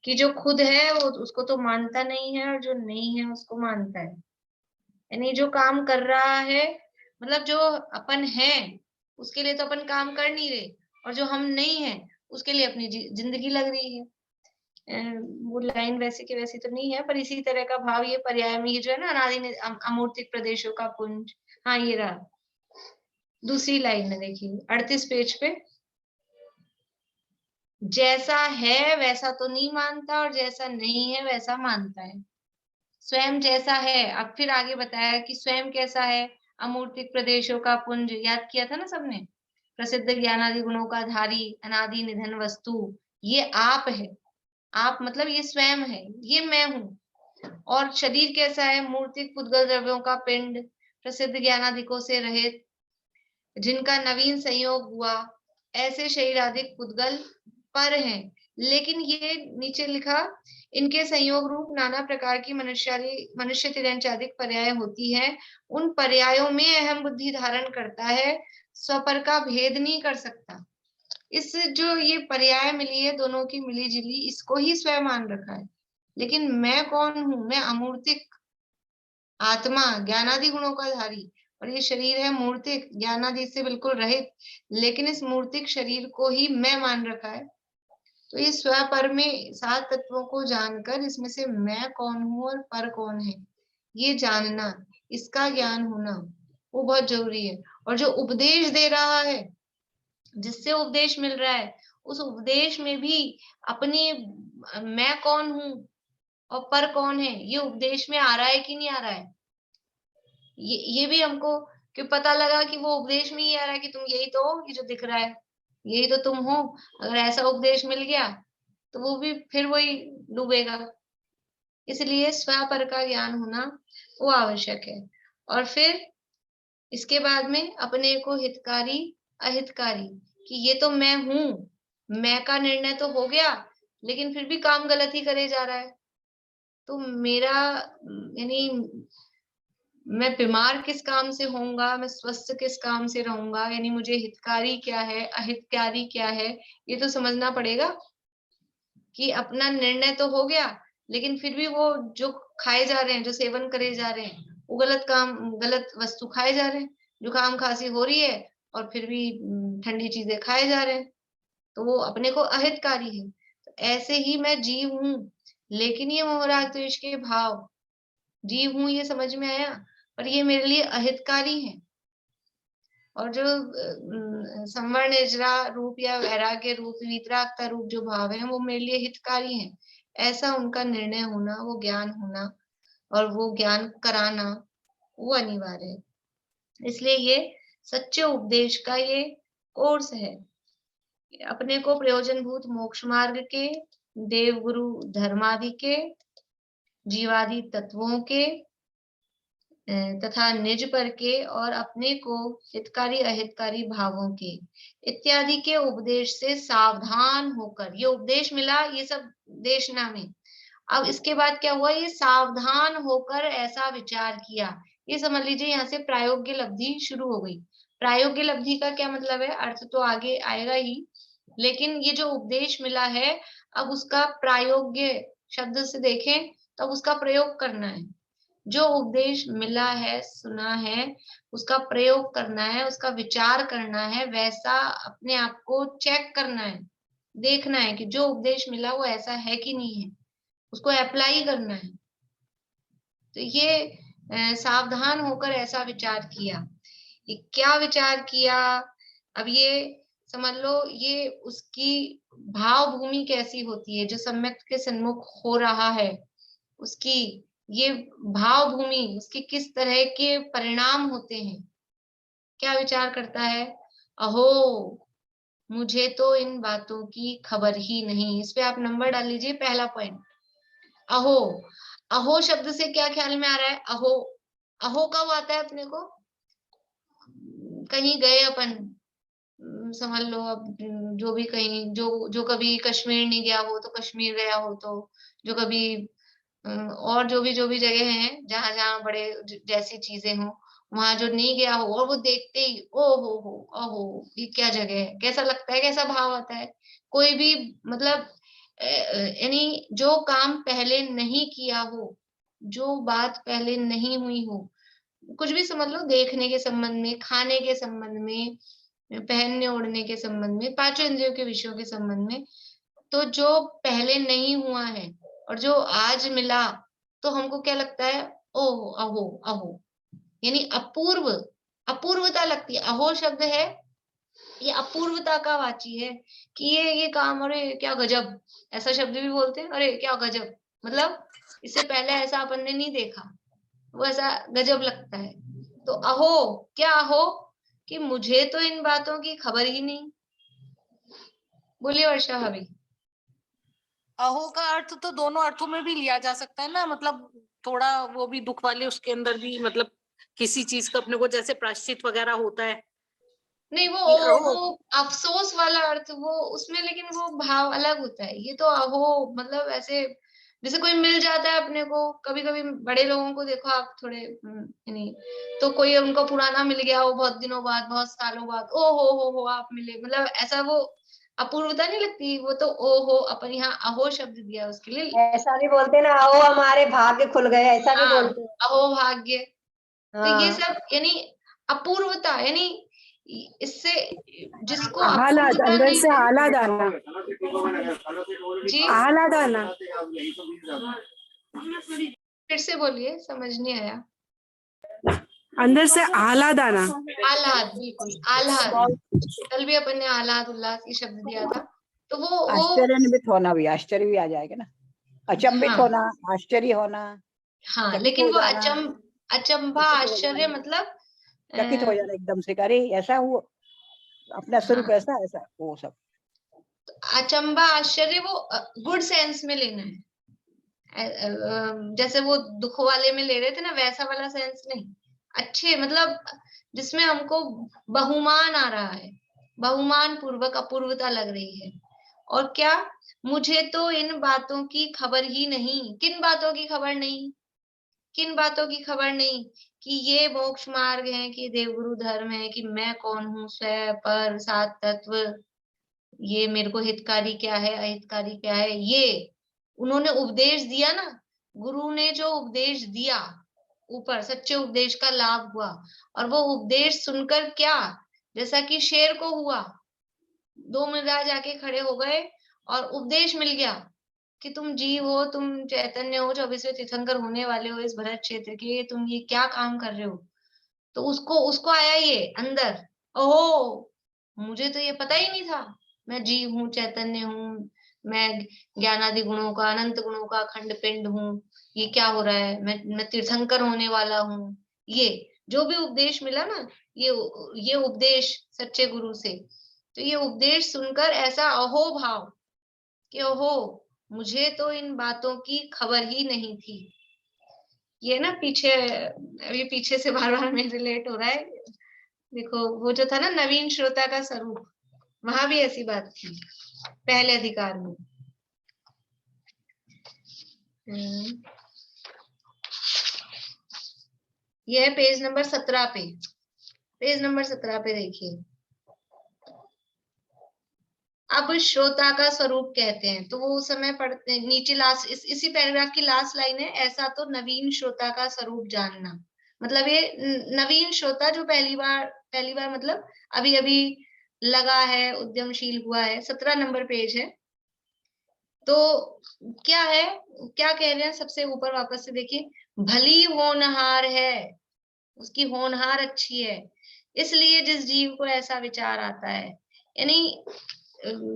कि जो खुद है वो उसको तो मानता नहीं है, और जो नहीं है उसको मानता है। यानी जो काम कर रहा है, मतलब जो अपन है उसके लिए तो अपन काम कर नहीं रहे, और जो हम नहीं है उसके लिए अपनी जिंदगी लग रही है। वो लाइन वैसे की वैसी तो नहीं है, पर इसी तरह का भाव ये पर्याय में, ये जो है ना, अनादि अमूर्तिक प्रदेशों का पुंज, हाँ ये रहा दूसरी लाइन में, देखिए 38 पेज पे, जैसा है वैसा तो नहीं मानता, और जैसा नहीं है वैसा मानता है। स्वयं जैसा है, अब फिर आगे बताया कि स्वयं कैसा है, अमूर्तिक प्रदेशों का पुंज, याद किया था ना सबने, प्रसिद्ध ज्ञानादि गुणों का धारी, अनादि निधन वस्तु, ये आप है। आप मतलब ये स्वयं है, ये मैं हूँ। और शरीर कैसा है, मूर्तिक पुद्गल द्रव्यों का पिंड, प्रसिद्ध ज्ञानादिकों से रहित, जिनका नवीन संयोग हुआ, ऐसे शरीरादिक पुद्गल पर हैं। लेकिन ये नीचे लिखा, इनके संयोग रूप नाना प्रकार की मनुष्य तिर्यंचादिक पर्याय होती है, उन पर्यायों में अहम बुद्धि धारण करता है, स्वपर का भेद नहीं कर सकता। इस जो ये पर्याय मिली है दोनों की मिली जुली, इसको ही स्वयं मान रखा है। लेकिन मैं कौन हूँ, मैं अमूर्तिक आत्मा, ज्ञानादि गुणों का धारी, और ये शरीर है मूर्तिक, ज्ञानादि से बिल्कुल रहित, लेकिन इस मूर्तिक शरीर को ही मैं मान रखा है। तो ये स्वपर में 7 तत्वों को जानकर इसमें से मैं कौन हूँ और पर कौन है ये जानना, इसका ज्ञान होना वो बहुत जरूरी है। और जो उपदेश दे रहा है, जिससे उपदेश मिल रहा है, उस उपदेश में भी अपनी मैं कौन हूँ और पर कौन है ये उपदेश में आ रहा है कि नहीं आ रहा है, ये भी हमको क्यों पता लगा कि वो उपदेश में ही आ रहा है कि तुम यही तो हो, ये जो दिख रहा है यही तो तुम हो। अगर ऐसा उपदेश मिल गया तो वो भी फिर वही डूबेगा। इसलिए स्वपर का ज्ञान होना वो आवश्यक है। और फिर इसके बाद में अपने को हितकारी अहितकारी, कि ये तो मैं हूँ, मैं का निर्णय तो हो गया लेकिन फिर भी काम गलत ही करे जा रहा है। तो मेरा यानी मैं बीमार किस काम से होऊंगा, मैं स्वस्थ किस काम से रहूंगा, यानी मुझे हितकारी क्या है अहितकारी क्या है ये तो समझना पड़ेगा। कि अपना निर्णय तो हो गया लेकिन फिर भी वो जो खाए जा रहे हैं, जो सेवन करे जा रहे हैं, वो गलत वस्तु खाए जा रहे हैं, जुकाम खांसी हो रही है और फिर भी ठंडी चीजें खाए जा रहे हैं, तो वो अपने को अहितकारी है। तो ऐसे ही मैं जीव हूँ, लेकिन ये मोह राग द्वेष के भाव, जीव हूँ ये समझ में आया, पर ये मेरे लिए अहितकारी है। और जो संवर्ण निजरा रूप या वैराग्य रूप वीतरागता रूप जो भाव है वो मेरे लिए हितकारी है। ऐसा उनका निर्णय होना, वो ज्ञान होना और वो ज्ञान कराना वो अनिवार्य है। इसलिए ये सच्चे उपदेश का ये कोर्स है। अपने को प्रयोजनभूत मोक्ष मार्ग के, देव गुरु धर्मादि के, जीवादि तत्वों के तथा निज पर के और अपने को हितकारी अहितकारी भावों के इत्यादि के उपदेश से सावधान होकर, ये उपदेश मिला ये सब देशना में, अब इसके बाद क्या हुआ, ये सावधान होकर ऐसा विचार किया। ये समझ लीजिए यहाँ से प्रायोग्य लब्धि शुरू हो गई। प्रायोग्य लब्धि का क्या मतलब है, अर्थ तो आगे आएगा ही, लेकिन ये जो उपदेश मिला है अब उसका प्रायोग्य शब्द से देखें तब उसका प्रयोग करना है। जो उपदेश मिला है, सुना है, उसका प्रयोग करना है, उसका विचार करना है, वैसा अपने आप को चेक करना है, देखना है कि जो उपदेश मिला वो ऐसा है कि नहीं है, उसको अप्लाई करना है। तो ये सावधान होकर ऐसा विचार किया। ये क्या विचार किया, अब ये समझ लो, ये उसकी भाव भूमि कैसी होती है, जो सम्यक के सन्मुख हो रहा है उसकी ये भाव भूमि, उसके किस तरह के परिणाम होते हैं। क्या विचार करता है, अहो मुझे तो इन बातों की खबर ही नहीं। इस पे आप नंबर डाल लीजिए। पहला पॉइंट अहो। अहो शब्द से क्या ख्याल में आ रहा है, अहो, अहो कब आता है अपने को, कहीं गए अपन, समझ लो अब जो भी कहीं जो कभी कश्मीर नहीं गया हो तो कश्मीर गया हो, तो जो कभी और जो भी जगह हैं जहां जहां बड़े जैसी चीजें हो, वहां जो नहीं गया हो और वो देखते ही ओ हो ओहो ये क्या जगह है, कैसा लगता है, कैसा भाव आता है। कोई भी मतलब यानी जो काम पहले नहीं किया हो, जो बात पहले नहीं हुई हो, कुछ भी समझ लो, देखने के संबंध में, खाने के संबंध में, पहनने ओढ़ने के संबंध में, पांचों इंद्रियों के विषयों के संबंध में, तो जो पहले नहीं हुआ है और जो आज मिला तो हमको क्या लगता है, ओहो अहो अहो, यानी अपूर्व, अपूर्वता लगती है। अहो शब्द है ये अपूर्वता का वाची है कि ये काम, अरे क्या गजब, ऐसा शब्द भी बोलते हैं, अरे क्या गजब, मतलब इससे पहले ऐसा अपन ने नहीं देखा, वो ऐसा गजब लगता है। तो अहो, क्या अहो, कि मुझे तो इन बातों की खबर ही नहीं। बोलिए वर्षा भाभी। अहो का अर्थ तो दोनों अर्थों में भी लिया जा सकता है ना, मतलब थोड़ा वो भी दुख वाले उसके अंदर भी, मतलब किसी चीज का अपने को जैसे प्रायश्चित वगैरह होता है। नहीं वो अफसोस वाला अर्थ वो उसमें, लेकिन वो भाव अलग होता है। ये तो अहो मतलब ऐसे जैसे कोई मिल जाता है अपने को, कभी कभी बड़े लोगों को देखो आप थोड़े यानी, तो कोई उनको पुराना मिल गया हो बहुत दिनों बाद, बहुत सालों बाद, ओ हो आप मिले, मतलब ऐसा वो अपूर्वता नहीं लगती, वो तो ओ हो, अपन यहाँ अहो शब्द दिया उसके लिए। ऐसा भी बोलते ना, अहो हमारे भाग्य खुल गए, ऐसा भी हाँ, बोलते हैं। अहो भाग्य। तो ये हाँ सब यानी अपूर्वता, यानी इससे जिसको आह्लाद, अपूर्वता अंदर नहीं से आह्लाद आना, जी आह्लाद आना। फिर से बोलिए, समझ नहीं आया। अंदर से आह्लाद आना। आह्लाद, बिल्कुल आह्लाद। कल भी अपन ने आह्लाद उल्लास ये शब्द दिया था, तो वो आश्चर्यान्वित होना भी, आश्चर्य भी आ जाएगा ना, अचंभित हाँ, होना, आश्चर्य होना, हाँ, चकित लेकिन हो वो जाना, अचंभा आश्चर्य मतलब चकित हो जाना एकदम से, अरे ऐसा हुआ, अपना स्वरूप हाँ, ऐसा ऐसा, वो सब अचंभा आश्चर्य वो गुड सेंस में लेना है। जैसे वो दुख वाले में ले रहे थे ना, वैसा वाला सेंस नहीं, अच्छे मतलब जिसमें हमको बहुमान आ रहा है, बहुमान पूर्वक अपूर्वता लग रही है। और क्या, मुझे तो इन बातों की खबर ही नहीं। किन बातों की खबर नहीं? किन बातों की खबर नहीं? कि ये मोक्ष मार्ग है, कि देवगुरु धर्म है, कि मैं कौन हूँ, स्व पर सात तत्व, ये मेरे को हितकारी क्या है, अहितकारी क्या है, ये उन्होंने उपदेश दिया ना, गुरु ने जो उपदेश दिया, ऊपर सच्चे उपदेश का लाभ हुआ। और वो उपदेश सुनकर क्या, जैसा कि शेर को हुआ, 2 महाराज आके खड़े हो गए और उपदेश मिल गया कि तुम जीव हो, तुम चैतन्य हो, 24वें तीर्थंकर होने वाले हो इस भरत क्षेत्र के, तुम ये क्या काम कर रहे हो। तो उसको उसको आया ये अंदर, ओहो, मुझे तो ये पता ही नहीं था, मैं जीव हूँ, चैतन्य हूँ, मैं ज्ञानादि गुणों का, अनंत गुणों का खंड पिंड हूँ, ये क्या हो रहा है, मैं तीर्थंकर होने वाला हूँ। ये जो भी उपदेश मिला ना, ये उपदेश सच्चे गुरु से, तो ये उपदेश सुनकर ऐसा अहो भाव कि ओहो, मुझे तो इन बातों की खबर ही नहीं थी। ये ना पीछे, अभी पीछे से बार बार में रिलेट हो रहा है। देखो वो जो था ना नवीन श्रोता का स्वरूप, वहां भी ऐसी बात थी पहले अधिकार में। यह है पेज नंबर 17 पे, पेज नंबर 17 पे देखिए। अब श्रोता का स्वरूप कहते हैं, तो वो उस समय पढ़ते नीचे लास्ट इसी पैराग्राफ की लास्ट लाइन है, ऐसा तो नवीन श्रोता का स्वरूप जानना। मतलब ये नवीन श्रोता जो पहली बार मतलब अभी अभी लगा है, उद्यमशील हुआ है, 17 नंबर पेज है। तो क्या है, क्या कह रहे हैं सबसे ऊपर वापस से देखिए, भली होनहार है, उसकी होनहार अच्छी है, इसलिए जिस जीव को ऐसा विचार आता है, यानी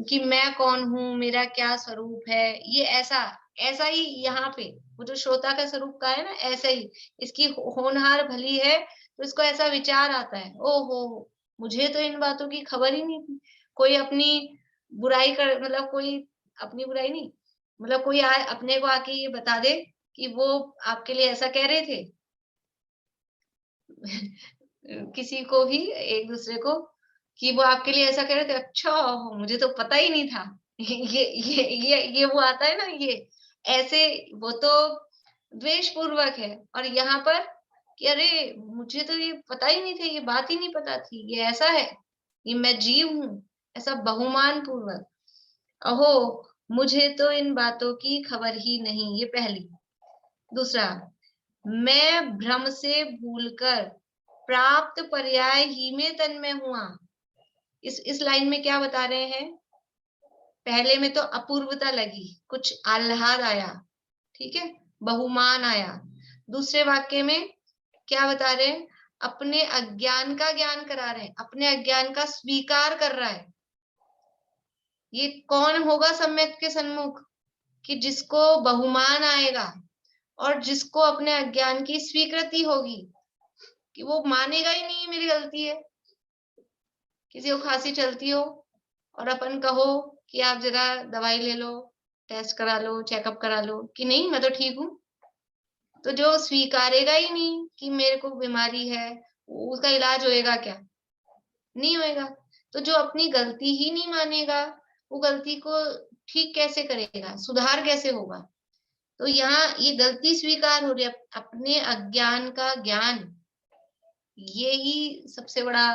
कि मैं कौन हूँ, मेरा क्या स्वरूप है, ये ऐसा ऐसा ही यहाँ पे वो जो श्रोता का स्वरूप का है ना, ऐसा ही इसकी होनहार भली है, तो इसको ऐसा विचार आता है, ओहो, मुझे तो इन बातों की खबर ही नहीं थी। कोई अपनी बुराई कर, मतलब कोई अपनी बुराई नहीं, मतलब कोई अपने को आके ये बता दे कि वो आपके लिए ऐसा कह रहे थे किसी को भी, एक दूसरे को, कि वो आपके लिए ऐसा कह रहे थे, अच्छा मुझे तो पता ही नहीं था। ये वो आता है ना, ये ऐसे, वो तो द्वेष पूर्वक है। और यहाँ पर कि अरे मुझे तो ये पता ही नहीं था, ये बात ही नहीं पता थी, ये ऐसा है, ये मैं जीव हूँ, ऐसा बहुमान पूर्वक। अहो, मुझे तो इन बातों की खबर ही नहीं, ये पहली। दूसरा, मैं भ्रम से भूलकर प्राप्त पर्याय ही में तन्मय हुआ। इस लाइन में क्या बता रहे हैं, पहले में तो अपूर्वता लगी, कुछ आह्लाद आया, ठीक है, बहुमान आया। दूसरे वाक्य में क्या बता रहे हैं, अपने अज्ञान का ज्ञान करा रहे हैं, अपने अज्ञान का स्वीकार कर रहा है। ये कौन होगा सम्यक के सन्मुख, कि जिसको बहुमान आएगा और जिसको अपने अज्ञान की स्वीकृति होगी, कि वो मानेगा ही नहीं मेरी गलती है। किसी को खांसी चलती हो और अपन कहो कि आप जरा दवाई ले लो, टेस्ट करा लो, चेकअप करा लो, कि नहीं मैं तो ठीक हूँ, तो जो स्वीकारेगा ही नहीं कि मेरे को बीमारी है, उसका इलाज होएगा क्या? नहीं होएगा। तो जो अपनी गलती ही नहीं मानेगा, वो गलती को ठीक कैसे करेगा, सुधार कैसे होगा? तो यहाँ ये गलती स्वीकार हो रही है, अपने अज्ञान का ज्ञान, ये ही सबसे बड़ा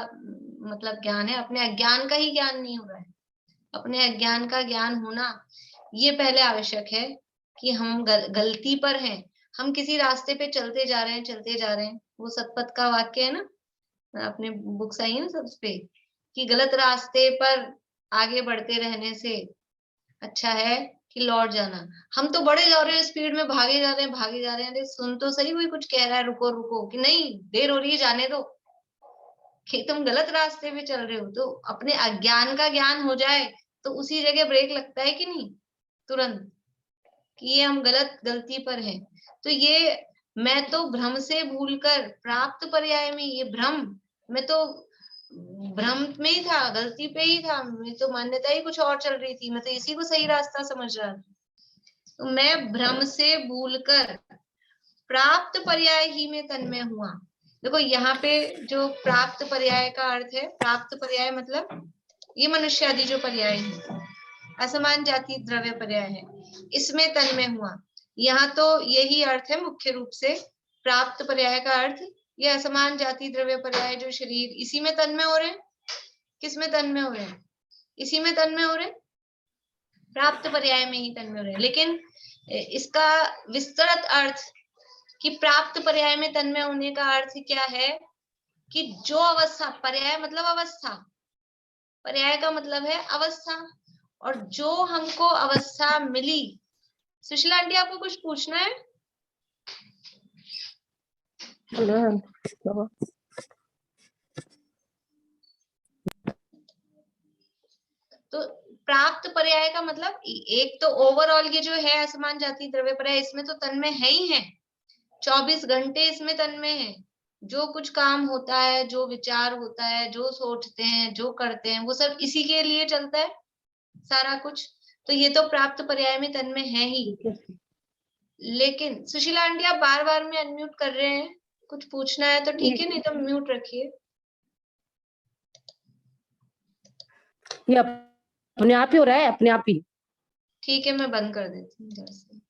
मतलब ज्ञान है। अपने अज्ञान का ही ज्ञान नहीं हो रहा है, अपने अज्ञान का ज्ञान होना ये पहले आवश्यक है, कि हम गलती पर हैं, हम किसी रास्ते पे चलते जा रहे हैं, वो सतपथ का वाक्य है ना, अपने बुक्स आई है ना सब पे, कि गलत रास्ते पर आगे बढ़ते रहने से अच्छा है कि लौट जाना। हम तो बड़े जा रहे हैं, स्पीड में भागे जा रहे हैं, भागे जा रहे हैं, अरे सुन तो सही, कोई कुछ कह रहा है, रुको रुको, कि नहीं देर हो रही है, जाने दो, कि तुम गलत रास्ते पे चल रहे हो। तो अपने अज्ञान का ज्ञान हो जाए तो उसी जगह ब्रेक लगता है कि नहीं, तुरंत, कि ये हम गलती पर हैं। तो ये मैं तो भ्रम से भूलकर प्राप्त पर्याय में, ये भ्रम, मैं तो भ्रम में ही था, गलती पे ही था, मेरी तो मान्यता ही कुछ और चल रही थी, मैं तो इसी को सही रास्ता समझ रहा था। तो मैं भ्रम से भूलकर प्राप्त पर्याय ही में तन्मय हुआ। देखो यहाँ पे जो प्राप्त पर्याय का अर्थ है, प्राप्त पर्याय मतलब ये मनुष्य आदि जो पर्याय है, असमान जाति द्रव्य पर्याय है, इसमें तन्मय हुआ। यहाँ तो यही अर्थ है मुख्य रूप से, प्राप्त पर्याय का अर्थ ये असमान जाति द्रव्य पर्याय जो शरीर, इसी में तन्मय हो रहे हैं। किस में तन्मय हो रहे हैं? इसी में तन्मय हो रहे हैं, प्राप्त पर्याय में ही तन्मय हो रहे हैं। लेकिन इसका विस्तृत अर्थ कि प्राप्त पर्याय में तन्मय होने का अर्थ क्या है, कि जो अवस्था, पर्याय मतलब अवस्था, पर्याय का मतलब है अवस्था, और जो हमको अवस्था मिली। सुशीला आंटी आपको कुछ पूछना है? तो प्राप्त पर्याय का मतलब एक तो ओवरऑल ये जो है असमान जाति द्रव्य पर्याय, इसमें तो तन्मय है ही है, 24 घंटे इसमें तन्मय है। जो कुछ काम होता है, जो विचार होता है, जो सोचते हैं, जो करते हैं, वो सब इसी के लिए चलता है सारा कुछ। तो ये तो प्राप्त पर्याय में तन्मय है ही। लेकिन सुशीला आंटी आप बार बार में अनम्यूट कर रहे हैं, कुछ पूछना है तो ठीक है, नहीं तो म्यूट रखिए। ये अपने आप ही हो रहा है, अपने आप ही। ठीक है, मैं बंद कर देती हूँ इधर से।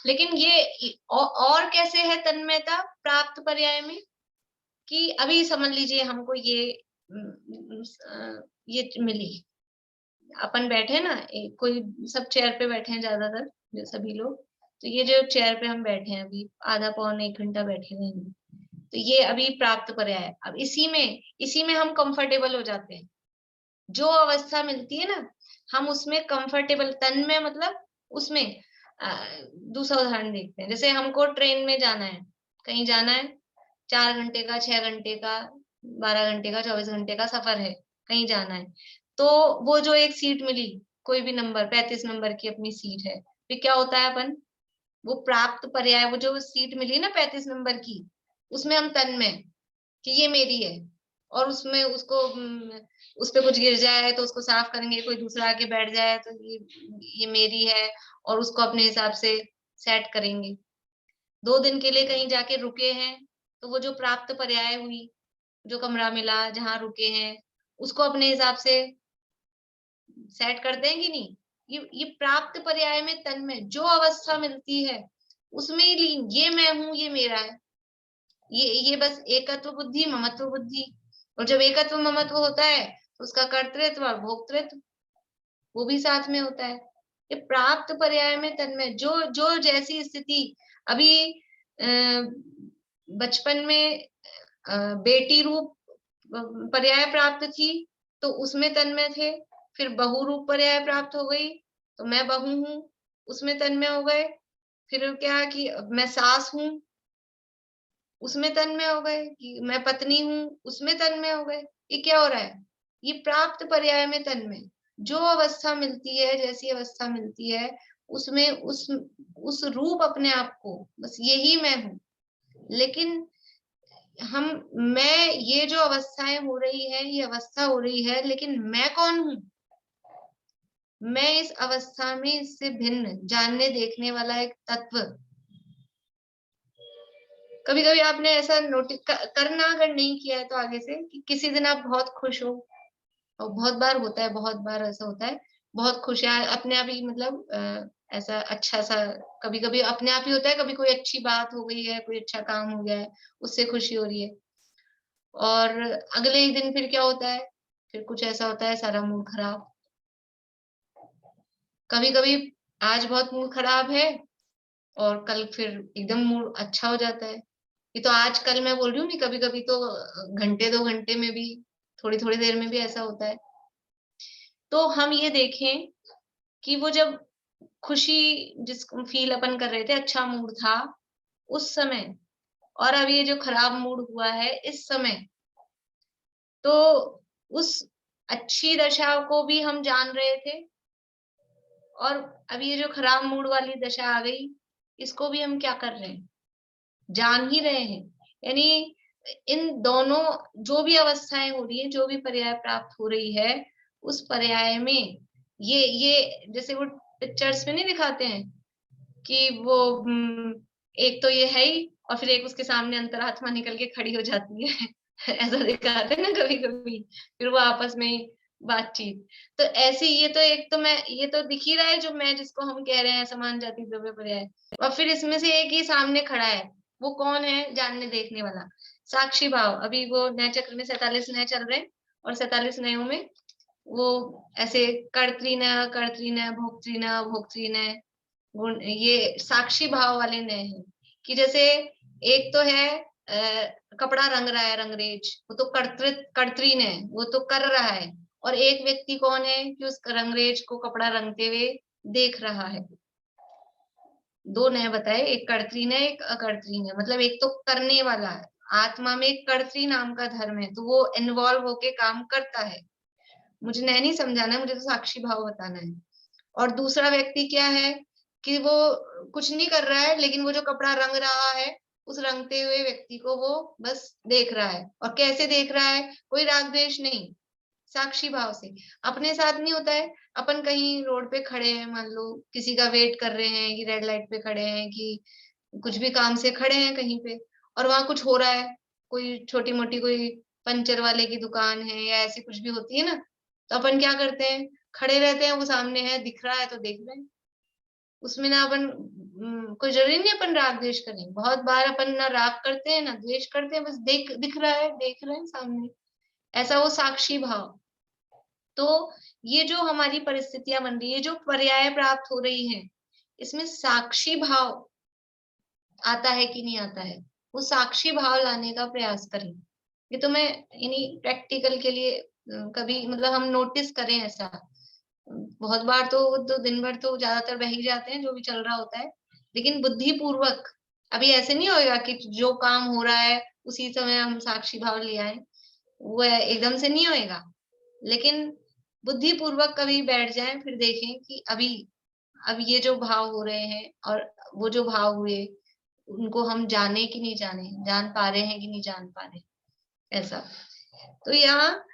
लेकिन ये और कैसे है तन्मयता प्राप्त पर्याय में, कि अभी समझ लीजिए हमको ये मिली, अपन बैठे ना, कोई सब चेयर पे बैठे हैं ज्यादातर, जो सभी लोग, तो ये जो चेयर पे हम बैठे हैं अभी आधा पौन 1 घंटा बैठे रहेंगे, तो ये अभी प्राप्त पर्याय है। अब इसी में हम कंफर्टेबल हो जाते हैं, जो अवस्था मिलती है ना, हम उसमें कंफर्टेबल, तन्मय मतलब उसमें। दूसरा उदाहरण देखते हैं, जैसे हमको ट्रेन में जाना है, कहीं जाना है, 4 घंटे का, 6 घंटे का, 12 घंटे का, 24 घंटे का सफर है, कहीं जाना है, तो वो जो एक सीट मिली, कोई भी नंबर 35 नंबर की अपनी सीट है, फिर क्या होता है, अपन वो प्राप्त पर्याय, वो जो सीट मिली ना 35 नंबर की, उसमें हम तन्मय कि ये मेरी है, और उसमें उसको उस पे कुछ गिर जाए तो उसको साफ करेंगे, कोई दूसरा आके बैठ जाए तो ये मेरी है, और उसको अपने हिसाब से सेट करेंगे। 2 दिन के लिए कहीं जाके रुके हैं, तो वो जो प्राप्त पर्याय हुई, जो कमरा मिला, जहां रुके हैं, उसको अपने हिसाब से सेट कर देंगे। नहीं, ये प्राप्त पर्याय में तन्मय, जो अवस्था मिलती है उसमें ही लीन, ये मैं हूं, ये मेरा है, ये बस एकत्व बुद्धि, ममत्व बुद्धि। और जब एकत्व ममत्व होता है तो उसका कर्तृत्व और भोक्तृत्व वो भी साथ में होता है। ये प्राप्त पर्याय में तन्मय, जो जो जैसी स्थिति, अभी बचपन में बेटी रूप पर्याय प्राप्त थी तो उसमें तन्मय थे, फिर बहू रूप पर्याय प्राप्त हो गई तो मैं बहू हूं, उसमें तन्मय हो गए, फिर क्या कि मैं सास हूं, उसमें तन्मय हो गए, कि मैं पत्नी हूं, उसमें तन्मय हो गए। ये क्या हो रहा है, ये प्राप्त पर्याय में तन्मय, जो अवस्था मिलती है, जैसी अवस्था मिलती है, उसमें उस रूप अपने आप को, बस यही मैं हूं। लेकिन मैं, ये जो अवस्थाएं हो रही है, ये अवस्था हो रही है, लेकिन मैं कौन हूं? मैं इस अवस्था में इससे भिन्न, जानने देखने वाला एक तत्व। कभी कभी आपने ऐसा नोटिस करना, अगर नहीं किया है तो आगे से, कि किसी दिन आप बहुत खुश हो, और बहुत बार होता है, बहुत बार ऐसा होता है, बहुत खुश है अपने आप ही, मतलब ऐसा अच्छा सा, कभी कभी अपने आप ही होता है, कभी कोई अच्छी बात हो गई है, कोई अच्छा काम हो गया है, उससे खुशी हो रही है, और अगले ही दिन फिर क्या होता है, फिर कुछ ऐसा होता है, सारा मूड खराब। कभी कभी आज बहुत मूड खराब है, और कल फिर एकदम मूड अच्छा हो जाता है। ये तो आज कल मैं बोल रही हूँ, नहीं कभी कभी तो घंटे 2 घंटे में भी, थोड़ी थोड़ी देर में भी ऐसा होता है। तो हम ये देखें कि वो जब खुशी जिस फील अपन कर रहे थे, अच्छा मूड था उस समय, और अब ये जो खराब मूड हुआ है इस समय, तो उस अच्छी दशा को भी हम जान रहे थे, और अब ये जो खराब मूड वाली दशा आ गई, इसको भी हम क्या कर रहे हैं, जान ही रहे हैं। यानी इन दोनों जो भी अवस्थाएं हो रही है, जो भी पर्याय प्राप्त हो रही है, उस पर्याय में ये जैसे वो पिक्चर्स में नहीं दिखाते हैं कि वो एक तो ये है ही, और फिर एक उसके सामने अंतरात्मा निकल के खड़ी हो जाती है ऐसा दिखाते हैं ना कभी कभी, फिर वो आपस में ही बातचीत। तो ऐसे ये तो एक तो मैं, ये तो दिख ही रहा है जो मैं जिसको हम कह रहे हैं समान जाति द्रव्य पर्याय, और फिर इसमें से एक ही सामने खड़ा है, वो कौन है, जानने देखने वाला साक्षी भाव। अभी वो नए चक्र में 47 नए चल रहे हैं, और 47 नयों में वो ऐसे कर्तृन कर्तृन भोक्तृन भोक्तृन गुण, ये साक्षी भाव वाले नए हैं। कि जैसे एक तो है कपड़ा रंग रहा है रंगरेज, वो तो कर्तृन है, वो तो कर रहा है, और एक व्यक्ति कौन है कि उस रंगरेज को कपड़ा रंगते हुए देख रहा है। दो नए बताए, एक कर्तृन है एक अकर्तृन है, मतलब एक तो करने वाला है, आत्मा में एक कर्तृ नाम का धर्म है, तो वो इन्वॉल्व होके काम करता है। मुझे नए नहीं समझाना है, मुझे तो साक्षी भाव बताना है। और दूसरा व्यक्ति क्या है कि वो कुछ नहीं कर रहा है, लेकिन वो जो कपड़ा रंग रहा है उस रंगते हुए व्यक्ति को वो बस देख रहा है। और कैसे देख रहा है, कोई राग द्वेष नहीं, साक्षी भाव से। अपने साथ नहीं होता है, अपन कहीं रोड पे खड़े हैं, मान लो किसी का वेट कर रहे हैं कि रेड लाइट पे खड़े हैं कि कुछ भी काम से खड़े हैं कहीं पे, और वहां कुछ हो रहा है, कोई छोटी मोटी कोई पंचर वाले की दुकान है या ऐसी कुछ भी होती है ना, तो अपन क्या करते हैं, खड़े रहते हैं, वो सामने है दिख रहा है तो देख रहे हैं। उसमें ना अपन कोई जरूरी नहीं अपन राग द्वेष करें, बहुत बार अपन ना राग करते हैं ना द्वेष करते हैं, बस दिख रहा है, देख रहे हैं सामने, ऐसा वो साक्षी भाव। तो ये जो हमारी परिस्थितियां बन रही है, जो पर्याय प्राप्त हो रही है, इसमें साक्षी भाव आता है कि नहीं आता है, वो साक्षी भाव लाने का प्रयास करें। ये तो मैं यानी प्रैक्टिकल के लिए कभी मतलब हम नोटिस करें ऐसा। बहुत बार तो दिन भर तो ज्यादातर बह ही जाते हैं जो भी चल रहा होता है, लेकिन बुद्धि पूर्वक अभी ऐसे नहीं होएगा कि जो काम हो रहा है उसी समय हम साक्षी भाव ले आए, वो एकदम से नहीं होएगा। लेकिन बुद्धि पूर्वक कभी बैठ जाएं, फिर देखें कि अब ये जो भाव हो रहे हैं और वो जो भाव हुए, उनको हम जाने कि नहीं जाने, जान पा रहे हैं कि नहीं जान पा रहे, ऐसा। तो यहाँ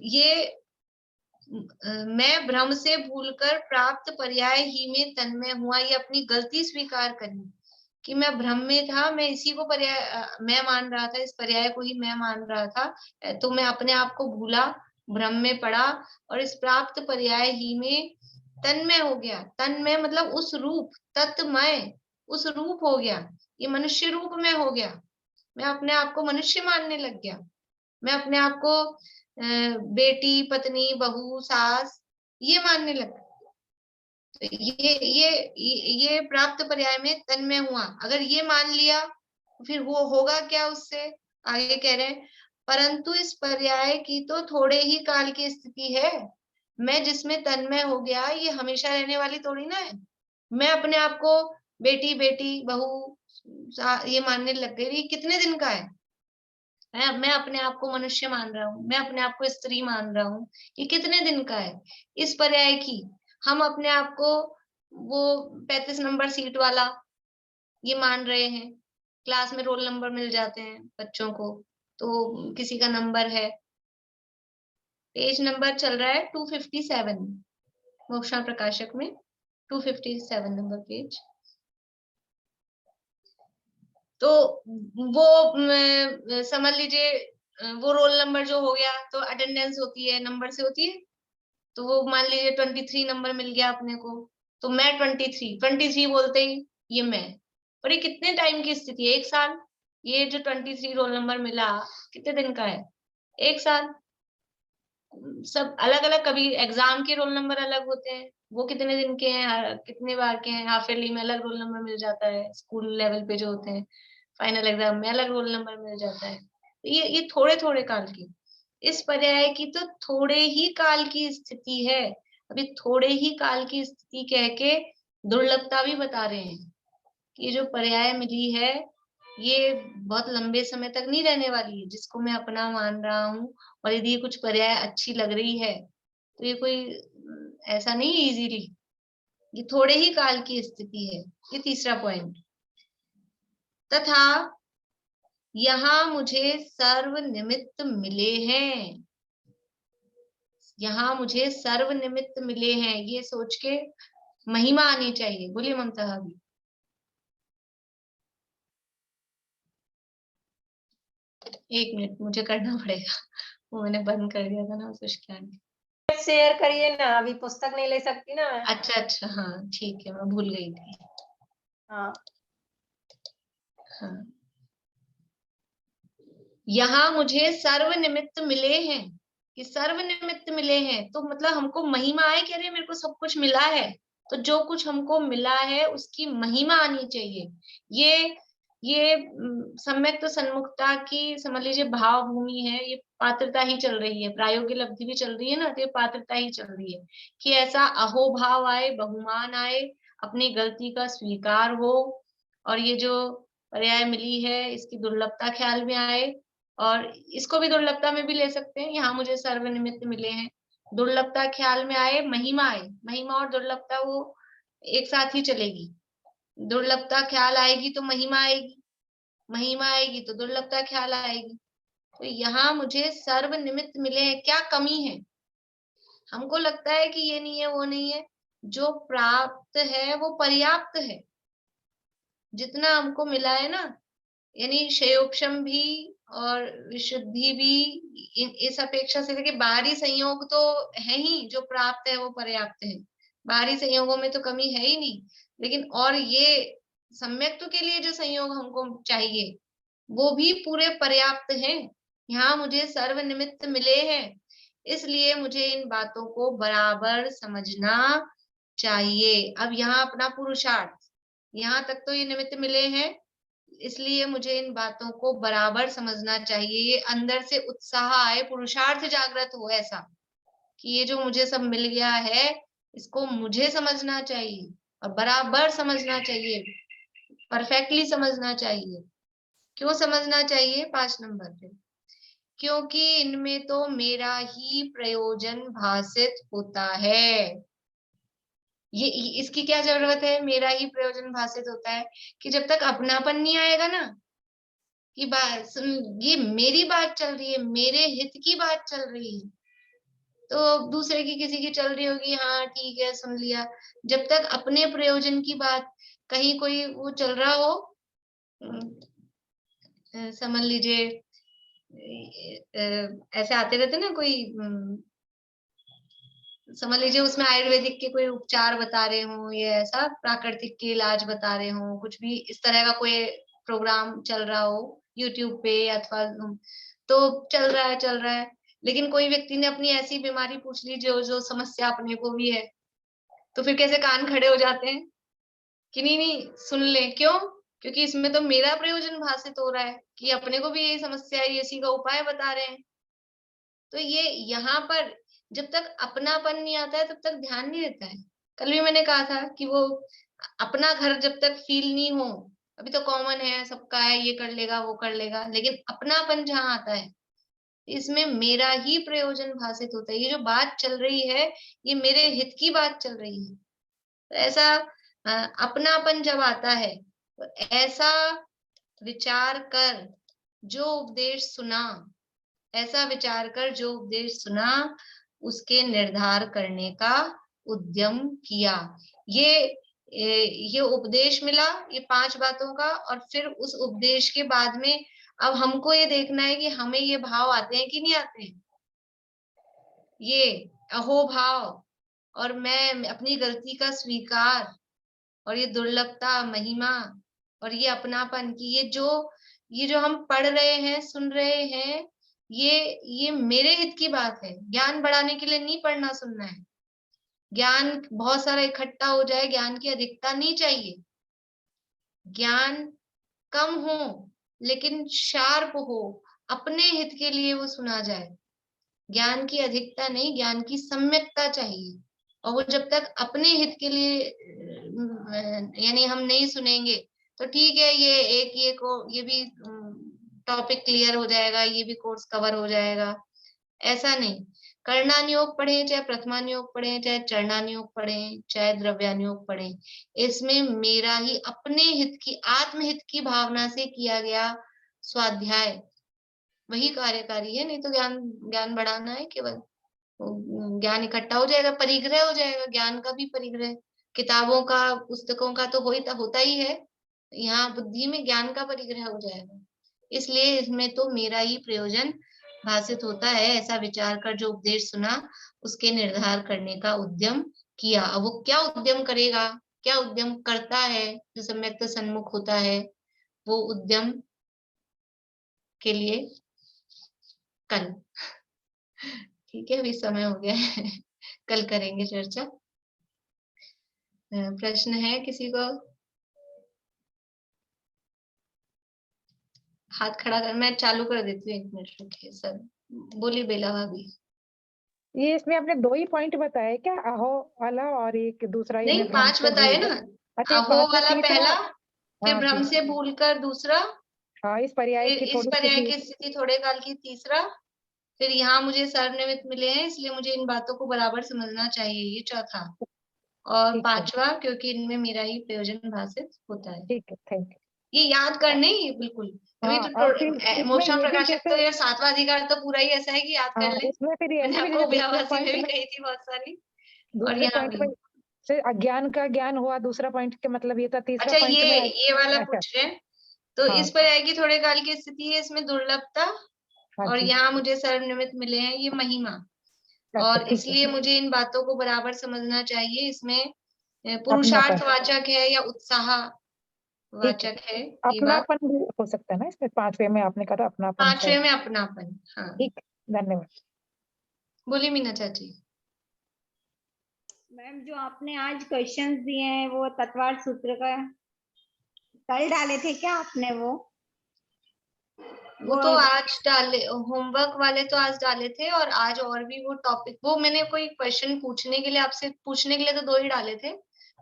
ये मैं भ्रम से भूलकर प्राप्त पर्याय ही में तन्मय हुआ, ये अपनी गलती स्वीकार करनी कि मैं भ्रम में था, मैं इसी को पर्याय मैं मान रहा था, इस पर्याय को ही मैं मान रहा था, तो मैं अपने आप को भूला, भ्रम में पड़ा, और इस प्राप्त पर्याय ही में तन्मय हो गया। तन्मय मतलब उस रूप, तत्मय उस रूप हो गया, ये मनुष्य रूप में हो गया, मैं अपने आप को मनुष्य मानने लग गया, मैं अपने आप को बेटी पत्नी बहू सास ये मानने लग गया। तो ये प्राप्त पर्याय में तन्मय हुआ, अगर ये मान लिया फिर वो होगा क्या उससे, आगे कह रहे हैं परंतु इस पर्याय की तो थोड़े ही काल की स्थिति है, मैं जिसमें तन्मय हो गया ये हमेशा रहने वाली थोड़ी ना है। मैं अपने आप को बेटी बेटी बहू ये मानने लग गई, कितने दिन का है, मैं अपने आप को मनुष्य मान रहा हूँ, मैं अपने आप को स्त्री मान रहा हूँ, ये कितने दिन का है। इस पर्याय की हम अपने आप को वो 35 नंबर सीट वाला ये मान रहे हैं, क्लास में रोल नंबर मिल जाते हैं बच्चों को, तो किसी का नंबर है, पेज नंबर चल रहा है 257 मोक्षा प्रकाशक में, 257 नंबर पेज। तो वो समझ लीजिए वो रोल नंबर जो हो गया तो अटेंडेंस होती है नंबर से होती है, तो वो मान लीजिए 23 नंबर मिल गया अपने को, तो मैं 23 बोलते ही ये मैं, और ये कितने टाइम की स्थिति है, 1 साल। ये जो 23 रोल नंबर मिला कितने दिन का है, 1 साल। सब अलग अलग, कभी एग्जाम के रोल नंबर अलग होते हैं, वो कितने दिन के हैं, कितने बार के हैं, हाफ ईयरली में अलग रोल नंबर मिल जाता है, स्कूल लेवल पे जो होते हैं फाइनल एग्जाम में अलग रोल नंबर मिल जाता है। ये थोड़े थोड़े काल की, इस पर्याय की तो थोड़े ही काल की स्थिति है। अभी थोड़े ही काल की स्थिति कह के दुर्लभता भी बता रहे हैं कि ये जो पर्याय मिली है ये बहुत लंबे समय तक नहीं रहने वाली है, जिसको मैं अपना मान रहा हूँ। और यदि कुछ पर्याय अच्छी लग रही है तो ये कोई ऐसा नहीं है इजीली, ये थोड़े ही काल की स्थिति है। ये तीसरा पॉइंट। तथा यहाँ मुझे सर्व निमित्त मिले हैं, यहाँ मुझे सर्व निमित्त मिले हैं, ये सोच के महिमा आनी चाहिए। बोलिए ममता भाभी। एक मिनट मुझे करना पड़ेगा, वो मैंने बंद कर दिया था ना उसको। शेयर करिए ना, अभी पुस्तक नहीं ले सकती ना मैं। अच्छा अच्छा, हाँ ठीक है, मैं भूल गई थी। हाँ, हाँ, यहाँ मुझे सर्व निमित्त मिले हैं, कि सर्व निमित्त मिले हैं तो मतलब हमको महिमा आए कि अरे मेरे को सब कुछ मिला है, तो जो कुछ हमको मिला है उसकी महिमा आनी चाहिए। ये सम्यक सन्मुखता की समझ लीजिए भाव भूमि है, ये पात्रता ही चल रही है, प्रायोगिक लब्धि भी चल रही है ना, तो ये पात्रता ही चल रही है कि ऐसा अहोभाव आए, बहुमान आए, अपनी गलती का स्वीकार हो, और ये जो पर्याय मिली है इसकी दुर्लभता ख्याल में आए। और इसको भी दुर्लभता में भी ले सकते हैं, यहाँ मुझे सर्व निमित्त मिले हैं, दुर्लभता ख्याल में आए, महिमा आए, महिमा और दुर्लभता वो एक साथ ही चलेगी। दुर्लभता ख्याल आएगी तो महिमा आएगी, महिमा आएगी तो दुर्लभता ख्याल आएगी। तो यहाँ मुझे सर्व निमित्त मिले हैं, क्या कमी है? हमको लगता है कि ये नहीं है वो नहीं है, जो प्राप्त है वो पर्याप्त है, जितना हमको मिला है ना, यानी क्षयोक्षम भी और विशुद्धि भी, इस अपेक्षा से देखिए बाहरी संयोग तो है ही, जो प्राप्त है वो पर्याप्त है, बाहरी संयोगों में तो कमी है ही नहीं, लेकिन और ये सम्यक्त्व के लिए जो संयोग हमको चाहिए वो भी पूरे पर्याप्त हैं। यहाँ मुझे सर्व निमित्त मिले हैं, इसलिए मुझे इन बातों को बराबर समझना चाहिए। अब यहाँ अपना पुरुषार्थ, यहाँ तक तो ये निमित्त मिले हैं, इसलिए मुझे इन बातों को बराबर समझना चाहिए। ये अंदर से उत्साह आए, पुरुषार्थ जागृत हो ऐसा कि ये जो मुझे सब मिल गया है इसको मुझे समझना चाहिए और बराबर समझना चाहिए, परफेक्टली समझना चाहिए। क्यों समझना चाहिए? 5 नंबर पे, क्योंकि इनमें तो मेरा ही प्रयोजन भासित होता है। ये इसकी क्या जरूरत है? मेरा ही प्रयोजन भासित होता है कि जब तक अपनापन नहीं आएगा ना, कि बात ये मेरी बात चल रही है, मेरे हित की बात चल रही है, तो दूसरे की किसी की चल रही होगी, हाँ ठीक है सुन लिया। जब तक अपने प्रयोजन की बात, कहीं कोई वो चल रहा हो, समझ लीजिए ऐसे आते रहते ना कोई, समझ लीजिए उसमें आयुर्वेदिक के कोई उपचार बता रहे हो, ये ऐसा प्राकृतिक के इलाज बता रहे हो, कुछ भी इस तरह का कोई प्रोग्राम चल रहा हो यूट्यूब पे अथवा, तो चल रहा है, लेकिन कोई व्यक्ति ने अपनी ऐसी बीमारी पूछ ली जो जो समस्या अपने को भी है, तो फिर कैसे कान खड़े हो जाते हैं कि नहीं नहीं सुन ले। क्यों? क्योंकि इसमें तो मेरा प्रयोजन भाषित हो रहा है कि अपने को भी यही समस्या है, इसी का उपाय बता रहे हैं। तो ये यहाँ पर जब तक अपनापन नहीं आता है तब तक ध्यान नहीं देता है। कल भी मैंने कहा था कि वो अपना घर जब तक फील नहीं हो, अभी तो कॉमन है, सबका है, ये कर लेगा वो कर लेगा, लेकिन अपनापन जहाँ आता है इसमें मेरा ही प्रयोजन भाषित होता है। ये जो बात चल रही है ये मेरे हित की बात चल रही है। तो ऐसा अपनापन जब आता है तो ऐसा विचार कर जो उपदेश सुना, ऐसा विचार कर जो उपदेश सुना उसके निर्धार करने का उद्यम किया। ये उपदेश मिला, ये 5 बातों का, और फिर उस उपदेश के बाद में अब हमको ये देखना है कि हमें ये भाव आते हैं कि नहीं आते हैं, ये अहोभाव और मैं अपनी गलती का स्वीकार और ये दुर्लभता, महिमा और ये अपनापन की, ये जो हम पढ़ रहे हैं, सुन रहे हैं, ये मेरे हित की बात है। ज्ञान बढ़ाने के लिए नहीं पढ़ना सुनना है। ज्ञान बहुत सारा इकट्ठा हो जाए, ज्ञान की अधिकता नहीं चाहिए। ज्ञान कम हो लेकिन शार्प हो, अपने हित के लिए वो सुना जाए। ज्ञान की अधिकता नहीं, ज्ञान की सम्यकता चाहिए। और वो जब तक अपने हित के लिए यानी हम नहीं सुनेंगे तो ठीक है, ये भी टॉपिक क्लियर हो जाएगा, ये भी कोर्स कवर हो जाएगा, ऐसा नहीं। कर्णानुयोग पढ़े, चाहे प्रथमानुयोग पढ़े, चाहे चरणानुयोग पढ़े, चाहे द्रव्यानुयोग पढ़े, इसमें मेरा ही अपने हित की, आत्महित की भावना से किया गया स्वाध्याय वही कार्यकारी है। नहीं तो ज्ञान बढ़ाना है केवल, ज्ञान इकट्ठा हो जाएगा, परिग्रह हो जाएगा। ज्ञान का भी परिग्रह, किताबों का, पुस्तकों का तो होता ही है, यहाँ बुद्धि में ज्ञान का परिग्रह हो जाएगा। इसलिए इसमें तो मेरा ही प्रयोजन भाषित होता है। ऐसा विचार कर जो उपदेश सुना उसके निर्धार करने का उद्यम किया। अब वो क्या उद्यम करेगा, क्या उद्यम करता है जो सम्यक्त सन्मुख होता है, वो उद्यम के लिए कल, ठीक है, अभी समय हो गया है, कल करेंगे चर्चा। प्रश्न है किसी को? हाथ खड़ा कर, मैं चालू कर देती हूँ, 1 मिनट रुकिए सर। बोली बेला भाभी। ये इसमें आपने 2 ही पॉइंट बताए क्या, अहो वाला और एक दूसरा? नहीं, 5 बताए ना। अच्छा, अहो वाला तीसरा, पहला, फिर हाँ, भ्रम से भूलकर दूसरा, हाँ, इस पर्याय फिर की इस थोड़ी पर्याय सी की स्थिति थोड़े काल की तीसरा, फिर यहाँ मुझे सर्वनिमित्त मिले हैं इसलिए मुझे इन बातों को बराबर समझना चाहिए, ये चौथा, और ठीक है, 5वां क्योंकि इनमें मेरा ही प्रयोजन भाषित होता है। ठीक है, थैंक ये याद करने ही बिल्कुल। अभी हाँ, तो और फिर इसमें मोक्षण ये भी प्रकाशक तो जैसे, ये 7वां अधिकार तो पूरा ही ऐसा है कि याद कर हाँ, ले। इसमें फिर ये मैंने भी आपको दूसरे अभ्यावासी में पॉइंट भी में, कही थी बहुत सारी, और दूसरे यहाँ पॉइंट भी। में से अज्ञान का ज्ञान हुआ, दूसरा पॉइंट के मतलब ये था, तीसरा अच्छा, पॉइंट में ये वाला अच्छा, पूछ रहे हैं, तो हाँ, इस पर आएगी थोड़े काल की स्थिति है, इसमें दुर्लभता, हाँ और जी, यहाँ मुझे सर्वनिमित्त मिले हैं ये महिमा, अच्छा, और ठीक है, इसलिए मुझे इन बातों को बराबर समझना चाहिए। इसमें अपनापन, पुरुषार्थ वाचक है या उत्साह ठीक है, वाचक है, ये बात। अपनापन भी हो सकता है ना इसमें, 5वें में आपने कहा था अपनापन 5वें शायद, में अपनापन, हाँ। ठीक, धन्यवाद। बोली मीना चाची। मैम, जो आपने आज क्वेश्चंस दिए हैं वो तत्वार्थ सूत्र का कल डाले थे क्या आपने? वो तो आज डाले, होमवर्क वाले तो आज डाले थे, और आज और भी वो टॉपिक, वो मैंने कोई क्वेश्चन पूछने के लिए, आपसे पूछने के लिए तो 2 ही डाले थे,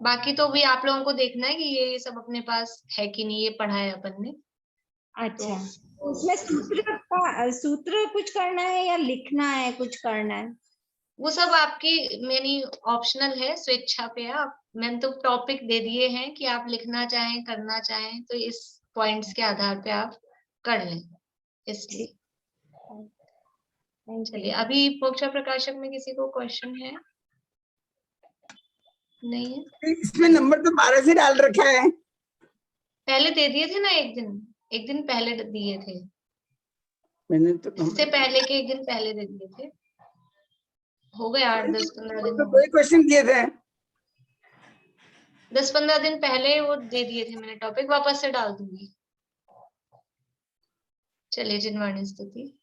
बाकी तो भी आप लोगों को देखना है कि ये सब अपने पास है कि नहीं, ये पढ़ा है अपन ने। अच्छा, तो उसमें सूत्र कुछ करना है या लिखना है, कुछ करना है? वो सब आपकी यानी ऑप्शनल है, स्वेच्छा पे है। आप, मैंने तो टॉपिक दे दिए हैं कि आप लिखना चाहें, करना चाहें तो इस पॉइंट्स के आधार पे आप कर लें, इसलिए। चलिए, अभी मोक्षा प्रकाशक में किसी को क्वेश्चन है? नहीं है। इसमें नंबर तो 12 से डाल रखा है। पहले दे दिए थे ना, एक दिन पहले दिए थे, मैंने तो इससे पहले के 1 दिन पहले दे दिए थे, हो गए 8, 10, 15 दिन, तो कोई क्वेश्चन दिए थे, 10-15 दिन पहले वो दे दिए थे मैंने, टॉपिक वापस से डाल दूंगी। चलिए, जिनवाणी स्तुति।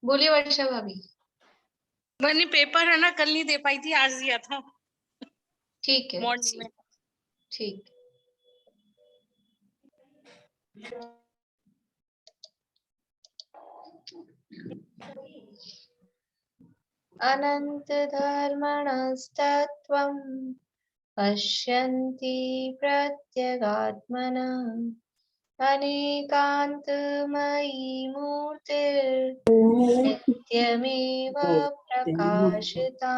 बोलिए वर्षा भाभी। बनी पेपर है ना, कल नहीं दे पाई थी, आज दिया था ठीक है, मॉर्निंग में। ठीक। अनंत धर्मणस्तत्त्वं पश्यन्ति प्रत्यगात्मना, अनेकान्तमयी मूर्तिर्नित्यमेव प्रकाशिता,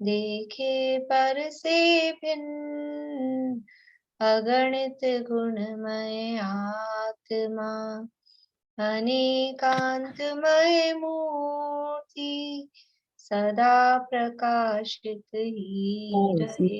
देखे पर से भिन्न अगणित गुणमय आत्मा, अनेकांतमय मूर्ति सदा प्रकाशित ही रहे।